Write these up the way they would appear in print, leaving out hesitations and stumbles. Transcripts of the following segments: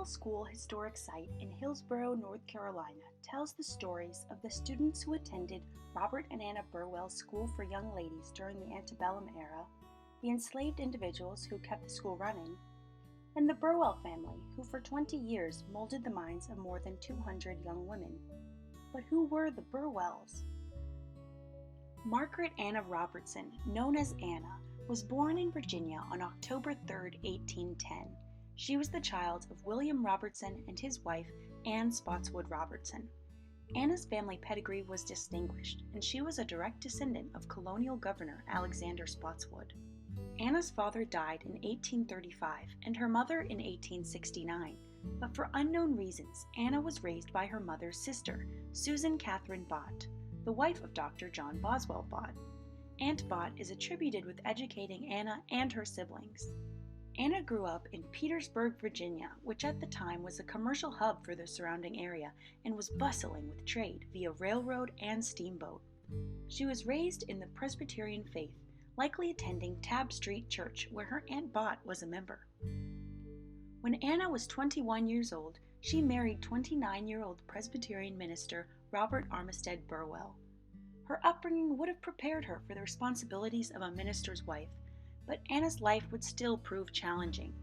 Burwell School historic site in Hillsborough, North Carolina tells the stories of the students who attended Margaret Anna Robertson School for Young Ladies during the antebellum era, the enslaved individuals who kept the school running, and the Burwell family who for 20 years molded the minds of more than 200 young women. But who were the Burwells? Margaret Anna Robertson, known as Anna, was born in Virginia on October 3, 1810. She was the child of William Robertson and his wife, Anne Spotswood Robertson. Anna's family pedigree was distinguished, and she was a direct descendant of colonial governor Alexander Spotswood. Anna's father died in 1835 and her mother in 1869, but for unknown reasons, Anna was raised by her mother's sister, Susan Catherine Bott, the wife of Dr. John Boswell Bott. Aunt Bott is attributed with educating Anna and her siblings. Anna grew up in Petersburg, Virginia, which at the time was a commercial hub for the surrounding area and was bustling with trade via railroad and steamboat. She was raised in the Presbyterian faith, likely attending Tabb Street Church, where her Aunt Bott was a member. When Anna was 21 years old, she married 29-year-old Presbyterian minister Robert Armistead Burwell. Her upbringing would have prepared her for the responsibilities of a minister's wife, but Anna's life would still prove challenging.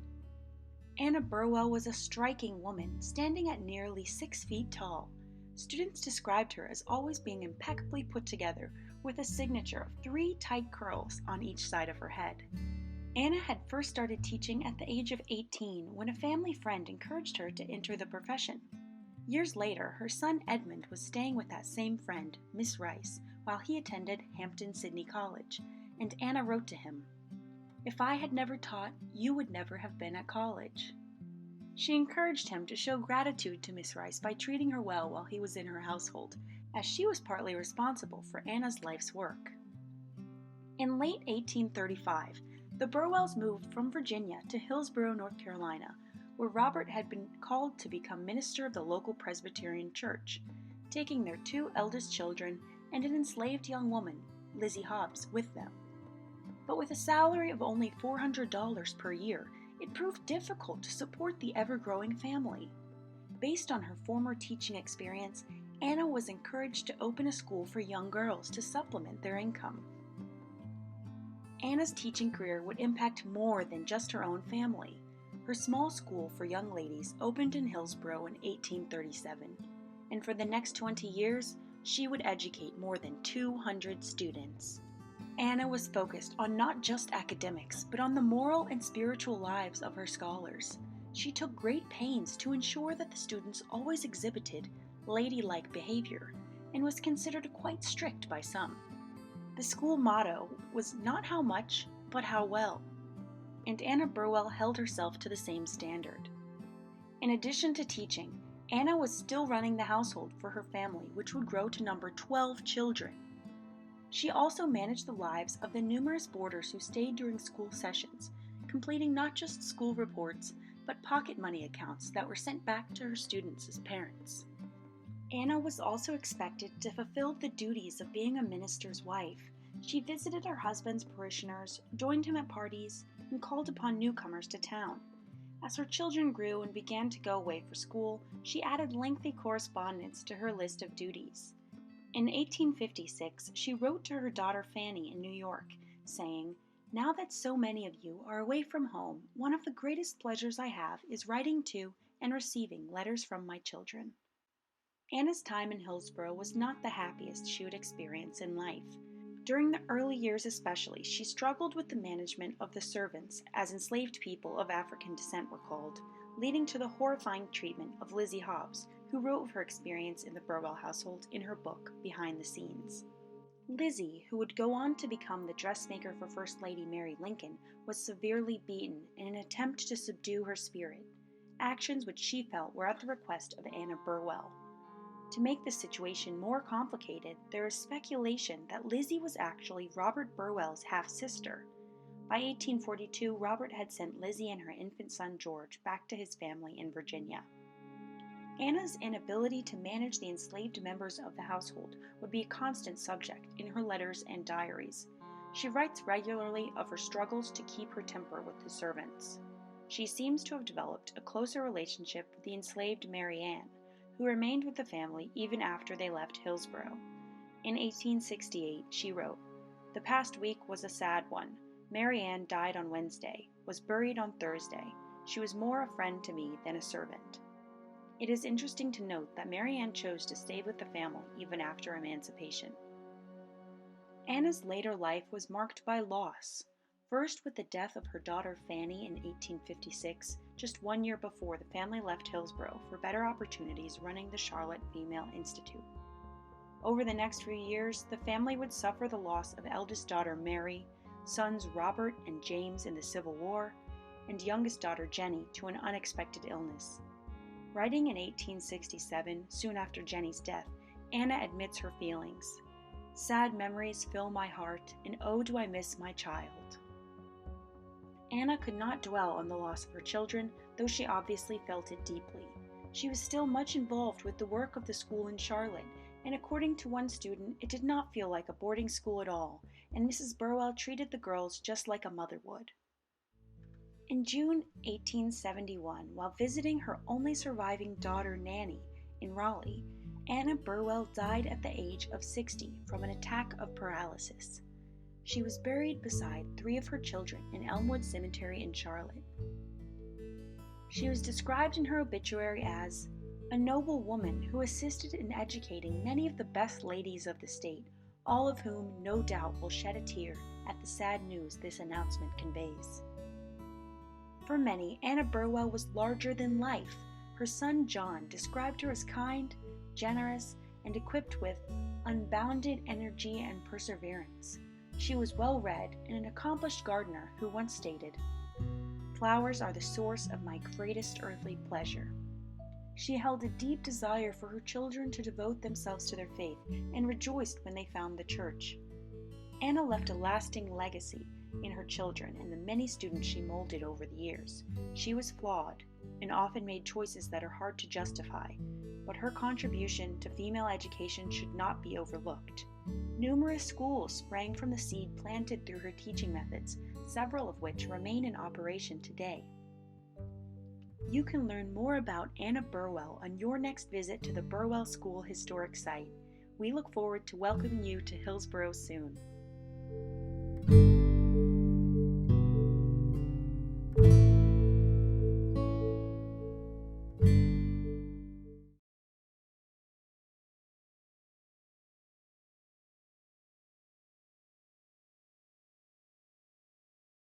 Anna Burwell was a striking woman, standing at nearly 6 feet tall. Students described her as always being impeccably put together, with a signature of 3 tight curls on each side of her head. Anna had first started teaching at the age of 18 when a family friend encouraged her to enter the profession. Years later, her son Edmund was staying with that same friend, Miss Rice, while he attended Hampton-Sydney College, and Anna wrote to him, "If I had never taught, you would never have been at college." She encouraged him to show gratitude to Miss Rice by treating her well while he was in her household, as she was partly responsible for Anna's life's work. In late 1835, the Burwells moved from Virginia to Hillsborough, North Carolina, where Robert had been called to become minister of the local Presbyterian church, taking their 2 eldest children and an enslaved young woman, Lizzie Hobbs, with them. But with a salary of only $400 per year, it proved difficult to support the ever-growing family. Based on her former teaching experience, Anna was encouraged to open a school for young girls to supplement their income. Anna's teaching career would impact more than just her own family. Her small school for young ladies opened in Hillsborough in 1837, and for the next 20 years, she would educate more than 200 students. Anna was focused on not just academics, but on the moral and spiritual lives of her scholars. She took great pains to ensure that the students always exhibited ladylike behavior, and was considered quite strict by some. The school motto was not how much, but how well, and Anna Burwell held herself to the same standard. In addition to teaching, Anna was still running the household for her family, which would grow to number 12 children. She also managed the lives of the numerous boarders who stayed during school sessions, completing not just school reports, but pocket money accounts that were sent back to her students as parents. Anna was also expected to fulfill the duties of being a minister's wife. She visited her husband's parishioners, joined him at parties, and called upon newcomers to town. As her children grew and began to go away for school, she added lengthy correspondence to her list of duties. In 1856, she wrote to her daughter Fanny in New York, saying, "Now that so many of you are away from home, one of the greatest pleasures I have is writing to and receiving letters from my children." Anna's time in Hillsborough was not the happiest she would experience in life. During the early years especially, she struggled with the management of the servants, as enslaved people of African descent were called, leading to the horrifying treatment of Lizzie Hobbs, who wrote of her experience in the Burwell household in her book, Behind the Scenes. Lizzie, who would go on to become the dressmaker for First Lady Mary Lincoln, was severely beaten in an attempt to subdue her spirit, actions which she felt were at the request of Anna Burwell. To make the situation more complicated, there is speculation that Lizzie was actually Robert Burwell's half-sister. By 1842, Robert had sent Lizzie and her infant son George back to his family in Virginia. Anna's inability to manage the enslaved members of the household would be a constant subject in her letters and diaries. She writes regularly of her struggles to keep her temper with the servants. She seems to have developed a closer relationship with the enslaved Mary Ann, who remained with the family even after they left Hillsborough. In 1868, she wrote, "The past week was a sad one. Mary Ann died on Wednesday, was buried on Thursday. She was more a friend to me than a servant." It is interesting to note that Mary Ann chose to stay with the family even after emancipation. Anna's later life was marked by loss. First, with the death of her daughter Fanny in 1856, just 1 year before the family left Hillsborough for better opportunities running the Charlotte Female Institute. Over the next few years, the family would suffer the loss of eldest daughter Mary, sons Robert and James in the Civil War, and youngest daughter Jenny to an unexpected illness. Writing in 1867, soon after Jenny's death, Anna admits her feelings. "Sad memories fill my heart, and oh, do I miss my child." Anna could not dwell on the loss of her children, though she obviously felt it deeply. She was still much involved with the work of the school in Charlotte, and according to one student, it did not feel like a boarding school at all, and Mrs. Burwell treated the girls just like a mother would. In June 1871, while visiting her only surviving daughter Nanny in Raleigh, Anna Burwell died at the age of 60 from an attack of paralysis. She was buried beside 3 of her children in Elmwood Cemetery in Charlotte. She was described in her obituary as a noble woman who assisted in educating many of the best ladies of the state, all of whom no doubt will shed a tear at the sad news this announcement conveys. For many, Anna Burwell was larger than life. Her son John described her as kind, generous, and equipped with unbounded energy and perseverance. She was well-read and an accomplished gardener who once stated, "Flowers are the source of my greatest earthly pleasure." She held a deep desire for her children to devote themselves to their faith and rejoiced when they found the church. Anna left a lasting legacy in her children and the many students she molded over the years. She was flawed and often made choices that are hard to justify, but her contribution to female education should not be overlooked. Numerous schools sprang from the seed planted through her teaching methods, several of which remain in operation today. You can learn more about Anna Burwell on your next visit to the Burwell School Historic Site. We look forward to welcoming you to Hillsborough soon.